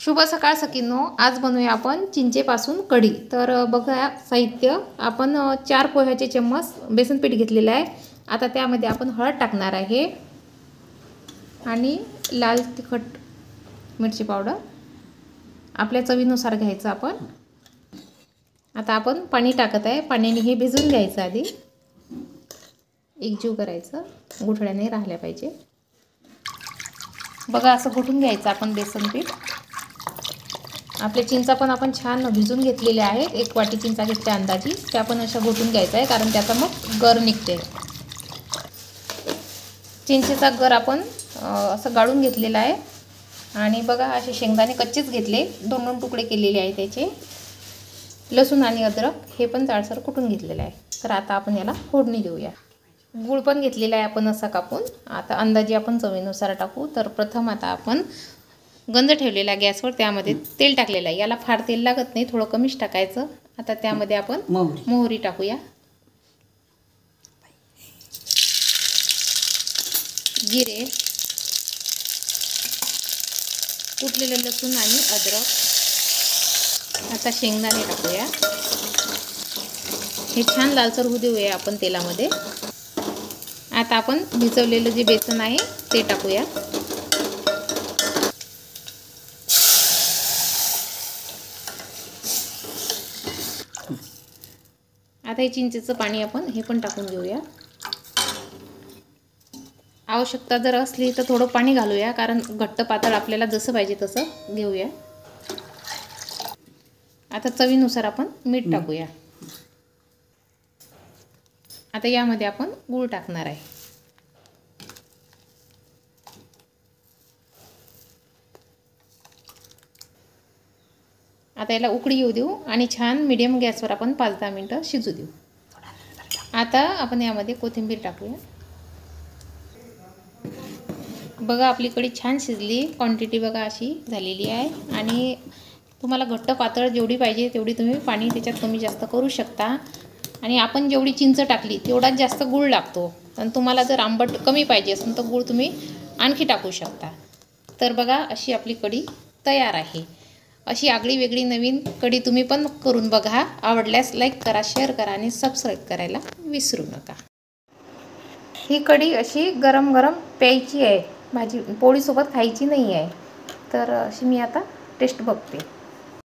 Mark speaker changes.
Speaker 1: शुभ सकाळ सखींनो, आज बनवूया आपण चिंचेपासून कढी। तर बघा साहित्य, आपण 4 पोह्याचे चम्मच बेसन पीठ घेतलेले आहे। आता त्यामध्ये आपण हळद टाकणार आहे आणि लाल तिखट मिरची पावडर आपल्या चवीनुसार घ्यायचं आपण। आता आपण पाणी टाकत आहे, पाण्याने हे भिजून घ्यायचं, आधी एकजीव करायचं, गुठळ्याने राहिल्या पाहिजे। बघा असं घोटून घ्यायचं आपण बेसन पीठ। आपल्या चिंचा पण आपण छान भिजून घेतलेल्या आहेत, 1 वाटी चिंचा घेतल्या अंदाजी, त्या पण अशा घोटून घ्यायचा आहे कारण त्याचा मग गर निघते। चिंचेचा गर आपण असं गाळून घेतलेला आहे आणि बघा असे शेंगदाणे कच्चेच घेतले, 2-2 तुकडे केलेले आहे त्याचे। लसूण आणि अद्रक हे पण जाडसर कुटून घेतलेलं आहे। तर आता आपण याला फोडणी देऊया। गूळ पण घेतलेला आहे आपण असा कापून, आता अंदाजे आपण चवीनुसार टाकू। तर प्रथम आता आपण गंज ठेवलेला गॅसवर, त्यामध्ये तेल टाकलेलं आहे। याला फार तेल लागत नाही, थोडं कमीच टाकायचं। आता त्यामध्ये आपण मोहरी टाकूया, जिरे, कुटलेलं लसूण आणि अद्रक, आता शेंगदाणे टाकूया। हे छान लालसर होऊ देऊया आपण तेलामध्ये। आता आपण भिजवलेलं जे बेसन आहे ते टाकूया। आता हे चिंचेचं पाणी आपण हे पण टाकून घेऊया। आवश्यकता जर असली तर थोडं पाणी घालूया, कारण घट्ट पातळ आपल्याला जसं पाहिजे तसं घेऊया। आता चवीनुसार आपण मीठ टाकूया। आता यामध्ये आपण गूळ टाकणार आहे। आता याला उकळी येऊ देऊ आणि छान मीडियम गॅसवर आपण 5-10 मिनिटं शिजू देऊ। आता आपण यामध्ये कोथिंबीर टाकूया। बघा आपली कढी छान शिजली, क्वांटिटी बघा अशी झालेली आहे। आणि तुम्हाला घट्ट पातळ जेवढी पाहिजे तेवढी तुम्ही पाणी त्याच्यात कमी जास्त करू शकता। आणि आपण जेवढी चिंच टाकली तेवढाच जास्त गूळ लागतो, आणि तुम्हाला जर आंबट कमी पाहिजे असेल तर गूळ तुम्ही आणखी टाकू शकता। तर बघा अशी आपली कढी तयार आहे। अशी आगळी वेगळी नवीन कढी तुम्ही पण करून बघा। आवडल्यास लाईक करा, शेअर करा आणि सबस्क्राईब करायला विसरू नका। ही कढी अशी गरम गरम प्यायची आहे, भाजी पोळीसोबत खायची नाही आहे। तर अशी मी आता टेस्ट बघते।